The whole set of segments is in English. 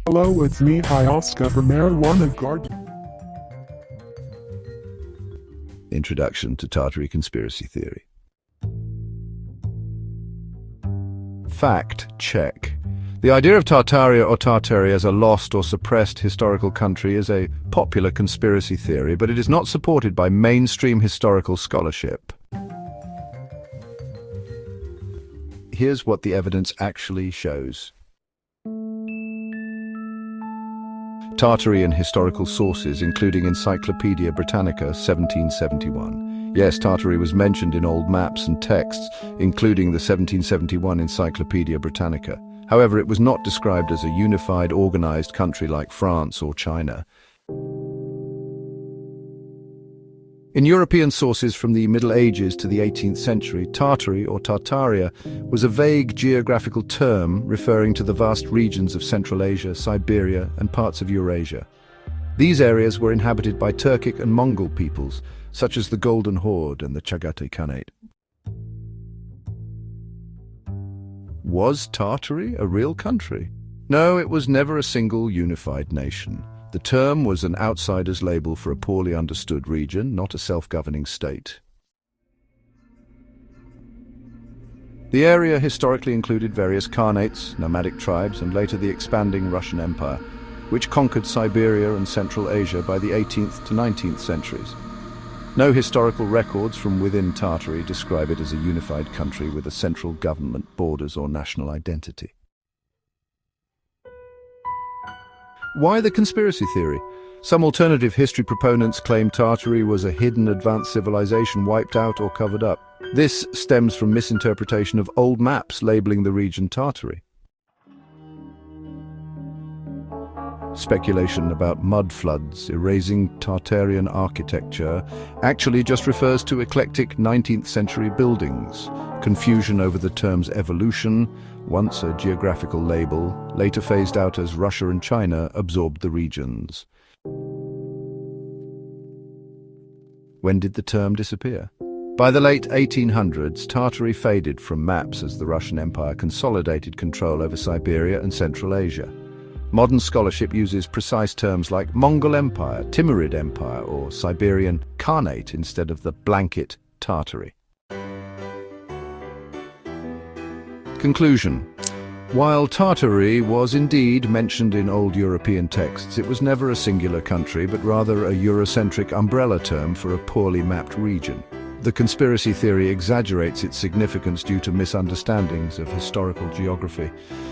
Hello, it's me, Oscar from Marijuana Garden. Introduction to Tartary Conspiracy Theory. Fact check. The idea of Tartaria or Tartary as a lost or suppressed historical country is a popular conspiracy theory, but it is not supported by mainstream historical scholarship. Here's what the evidence actually shows. Tartary in historical sources, including Encyclopaedia Britannica, 1771. Yes, Tartary was mentioned in old maps and texts, including the 1771 Encyclopaedia Britannica. However, it was not described as a unified, organized country like France or China. In European sources from the Middle Ages to the 18th century, Tartary or Tartaria was a vague geographical term referring to the vast regions of Central Asia, Siberia, and parts of Eurasia. These areas were inhabited by Turkic and Mongol peoples, such as the Golden Horde and the Chagatai Khanate. Was Tartary a real country? No, it was never a single unified nation. The term was an outsider's label for a poorly understood region, not a self-governing state. The area historically included various khanates, nomadic tribes, and later the expanding Russian Empire, which conquered Siberia and Central Asia by the 18th to 19th centuries. No historical records from within Tartary describe it as a unified country with a central government, borders, or national identity. Why the conspiracy theory? Some alternative history proponents claim Tartary was a hidden advanced civilization wiped out or covered up. This stems from misinterpretation of old maps labeling the region Tartary. Speculation about mud floods erasing Tartarian architecture actually just refers to eclectic 19th century buildings. Confusion over the terms evolution, once a geographical label, later phased out as Russia and China absorbed the regions. When did the term disappear? By the late 1800s, Tartary faded from maps as the Russian Empire consolidated control over Siberia and Central Asia. Modern scholarship uses precise terms like Mongol Empire, Timurid Empire, or Siberian Khanate instead of the blanket Tartary. Conclusion. While Tartary was indeed mentioned in old European texts, it was never a singular country, but rather a Eurocentric umbrella term for a poorly mapped region. The conspiracy theory exaggerates its significance due to misunderstandings of historical geography.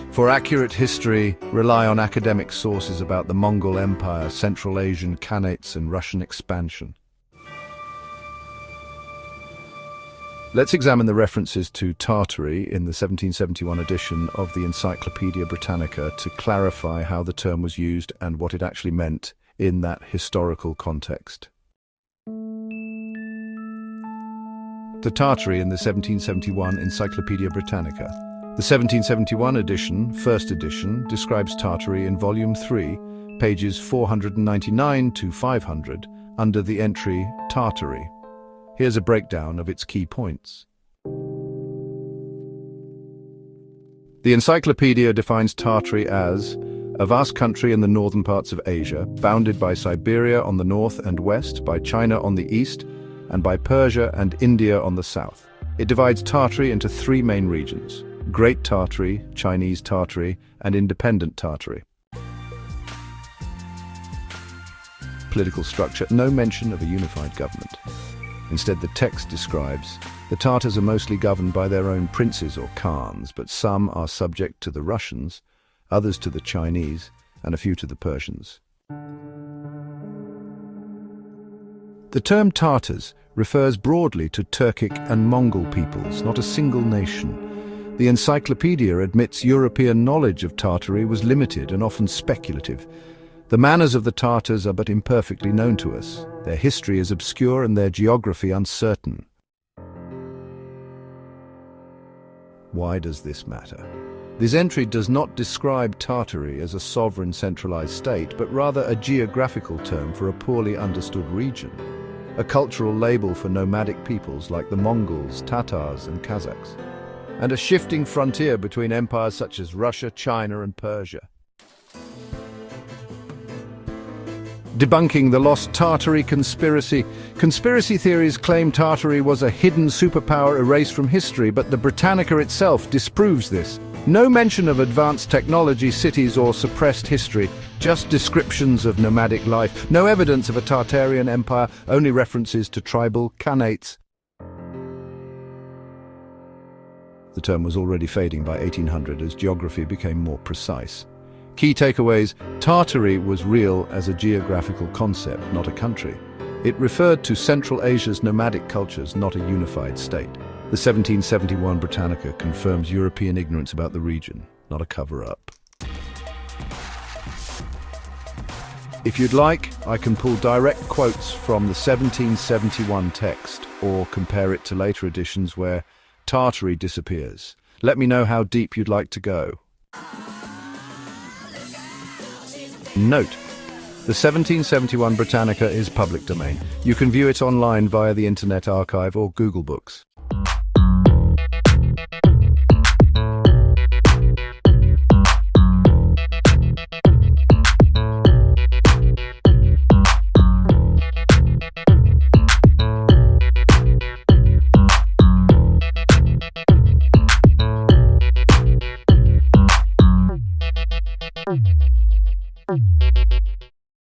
For accurate history, rely on academic sources about the Mongol Empire, Central Asian Khanates, and Russian expansion. Let's examine the references to Tartary in the 1771 edition of the Encyclopaedia Britannica to clarify how the term was used and what it actually meant in that historical context. The Tartary in the 1771 Encyclopaedia Britannica. The 1771 edition, first edition, describes Tartary in Volume 3, pages 499 to 500, under the entry Tartary. Here's a breakdown of its key points. The encyclopedia defines Tartary as a vast country in the northern parts of Asia, bounded by Siberia on the north and west, by China on the east, and by Persia and India on the south. It divides Tartary into three main regions: Great Tartary, Chinese Tartary, and Independent Tartary. Political structure: no mention of a unified government. Instead, the text describes the Tartars are mostly governed by their own princes or khans, but some are subject to the Russians, others to the Chinese, and a few to the Persians. The term Tartars refers broadly to Turkic and Mongol peoples, not a single nation. The encyclopedia admits European knowledge of Tartary was limited and often speculative. The manners of the Tartars are but imperfectly known to us. Their history is obscure and their geography uncertain. Why does this matter? This entry does not describe Tartary as a sovereign centralized state, but rather a geographical term for a poorly understood region, a cultural label for nomadic peoples like the Mongols, Tatars, and Kazakhs, and a shifting frontier between empires such as Russia, China, and Persia. Debunking the lost Tartary conspiracy. Conspiracy theories claim Tartary was a hidden superpower erased from history, but the Britannica itself disproves this. No mention of advanced technology, cities, or suppressed history, just descriptions of nomadic life. No evidence of a Tartarian empire, only references to tribal khanates. The term was already fading by 1800 as geography became more precise. Key takeaways: Tartary was real as a geographical concept, not a country. It referred to Central Asia's nomadic cultures, not a unified state. The 1771 Britannica confirms European ignorance about the region, not a cover-up. If you'd like, I can pull direct quotes from the 1771 text, or compare it to later editions where Tartary disappears. Let me know how deep you'd like to go. Note: the 1771 Britannica is public domain. You can view it online via the Internet Archive or Google Books. Thank you.